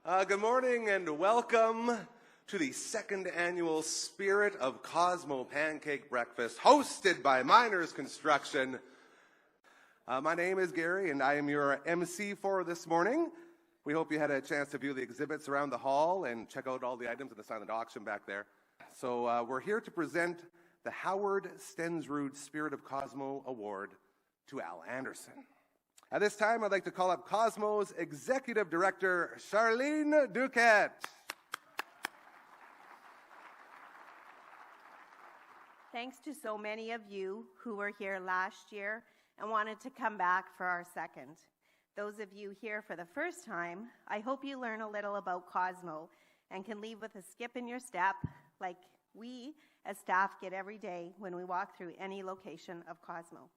Good morning and welcome to the second annual Spirit of Cosmo Pancake Breakfast hosted by Miners Construction. My name is Gary and I am your MC for this morning. We hope you had a chance to view the exhibits around the hall and check out all the items in the silent auction back there. So we're here to present the Howard Stensrud Spirit of Cosmo Award to Al Anderson. At this time, I'd like to call up Cosmo's Executive Director, Charlene Duquette. Thanks to so many of you who were here last year and wanted to come back for our second. Those of you here for the first time, I hope you learn a little about Cosmo and can leave with a skip in your step like we as staff get every day when we walk through any location of Cosmo.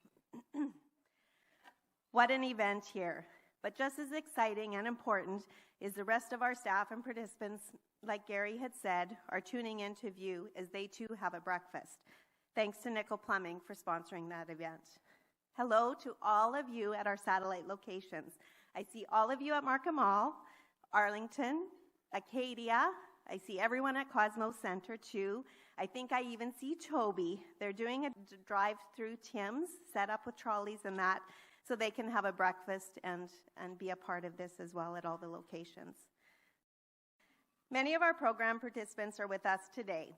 What an event here. But just as exciting and important is the rest of our staff and participants, like Gary had said, are tuning in to view as they too have a breakfast. Thanks to Nickel Plumbing for sponsoring that event. Hello to all of you at our satellite locations. I see all of you at Markham Mall, Arlington, Acadia. I see everyone at Cosmo Center too. I think I even see Toby. They're doing a drive-through Tim's set up with trolleys and that, so they can have a breakfast and be a part of this as well at all the locations. Many of our program participants are with us today.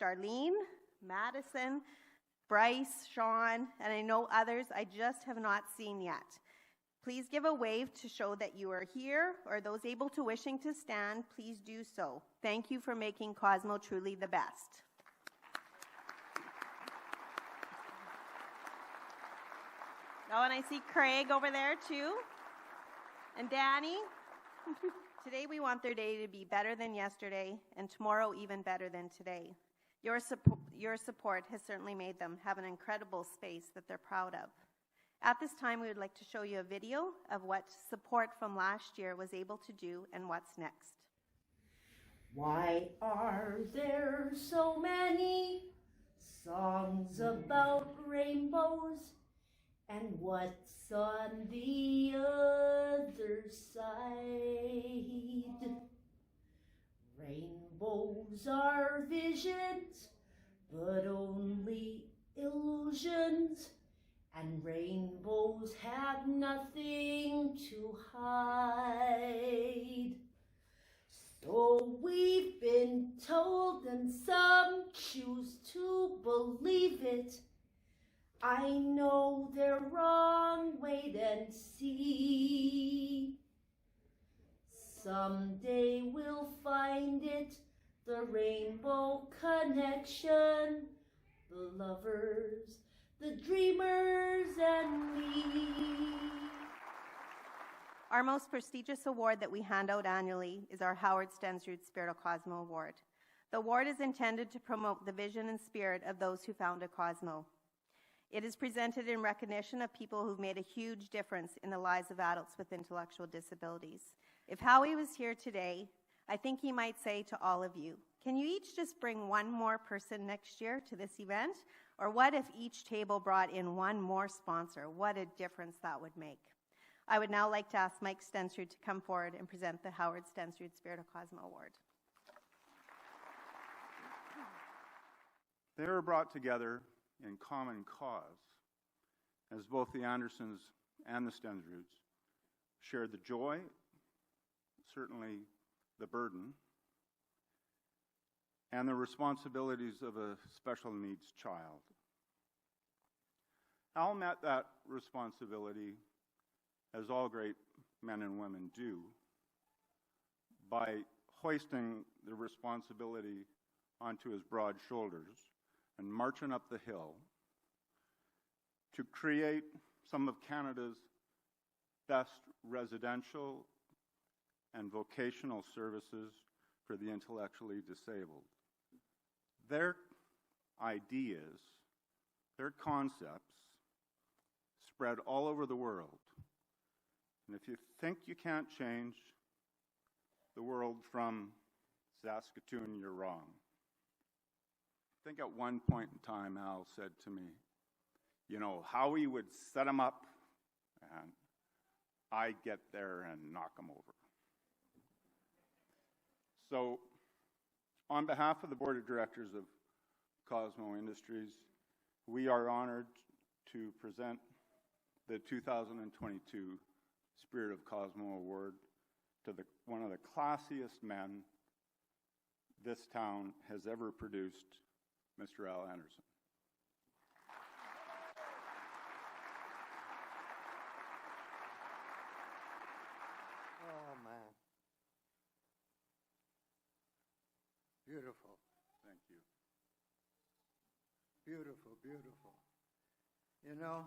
Darlene, Madison, Bryce, Sean, and I know others I just have not seen yet. Please give a wave to show that you are here, or those able to wishing to stand, please do so. Thank you for making Cosmo truly the best. Oh, and I see Craig over there too, and Danny. Today we want their day to be better than yesterday, and tomorrow even better than today. Your support has certainly made them have an incredible space that they're proud of. At this time, we would like to show you a video of what support from last year was able to do and what's next. Why are there so many songs about rainbows? And what's on the other side? Rainbows are visions, but only illusions. And rainbows have nothing to hide. So we've been told, and some choose to believe it. I know they're wrong, wait and see. Someday we'll find it, the rainbow connection, the lovers, the dreamers, and me. Our most prestigious award that we hand out annually is our Howard Stensrud Spirit of Cosmo Award. The award is intended to promote the vision and spirit of those who founded Cosmo. It is presented in recognition of people who've made a huge difference in the lives of adults with intellectual disabilities. If Howie was here today, I think he might say to all of you, can you each just bring one more person next year to this event? Or what if each table brought in one more sponsor? What a difference that would make. I would now like to ask Mike Stensrud to come forward and present the Howard Stensrud Spirit of Cosmo Award. They were brought together in common cause, as both the Andersons and the Stensruds shared the joy, certainly the burden, and the responsibilities of a special needs child. Al met that responsibility, as all great men and women do, by hoisting the responsibility onto his broad shoulders and marching up the hill to create some of Canada's best residential and vocational services for the intellectually disabled. Their ideas, their concepts spread all over the world. And if you think you can't change the world from Saskatoon, you're wrong. I think at one point in time, Al said to me, you know, Howie would set him up and I'd get there and knock him over. On behalf of the Board of Directors of Cosmo Industries, we are honored to present the 2022 Spirit of Cosmo Award to one of the classiest men this town has ever produced, Mr. Al Anderson. Oh, man. Beautiful. Thank you. Beautiful, beautiful. You know,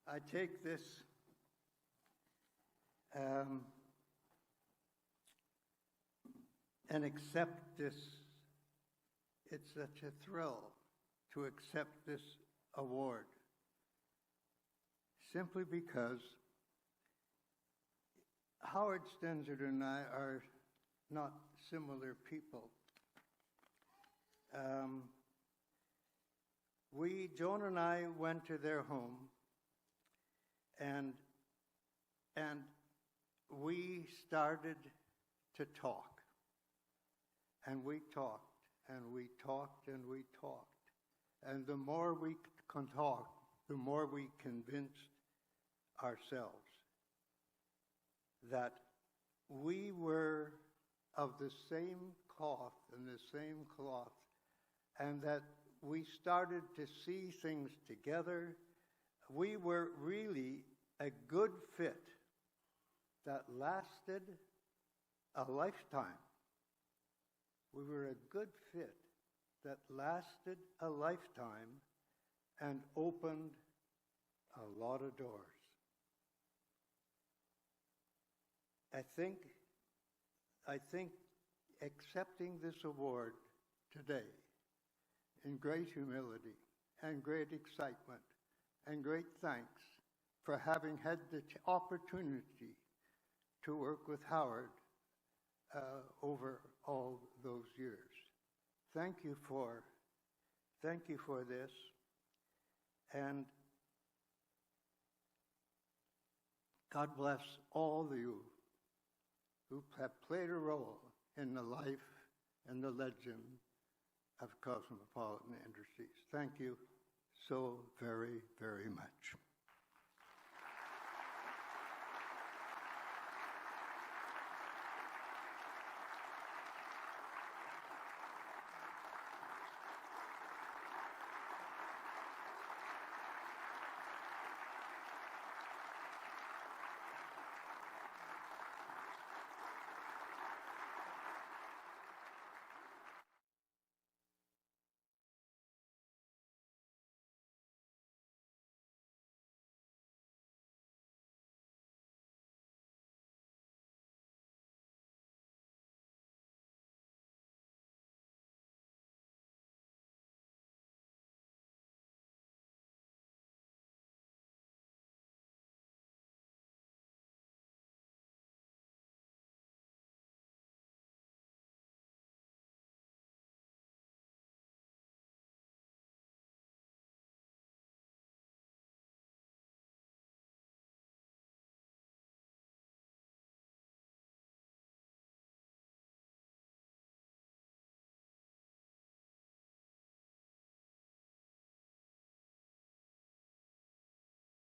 I take this and accept this. It's such a thrill to accept this award, simply because Howard Stenzer and I are not similar people. Joan and I went to their home, and we started to talk. And we talked, and we talked, and we talked. And the more we can talk, the more we convinced ourselves that we were of the same cloth and the same cloth, and that we started to see things together. We were really a good fit that lasted a lifetime. We were a good fit that lasted a lifetime and opened a lot of doors. I think accepting this award today in great humility and great excitement and great thanks for having had the opportunity to work with Howard over all those years. Thank you for this, and God bless all of you who have played a role in the life and the legend of Cosmopolitan Industries. Thank you so very, very much.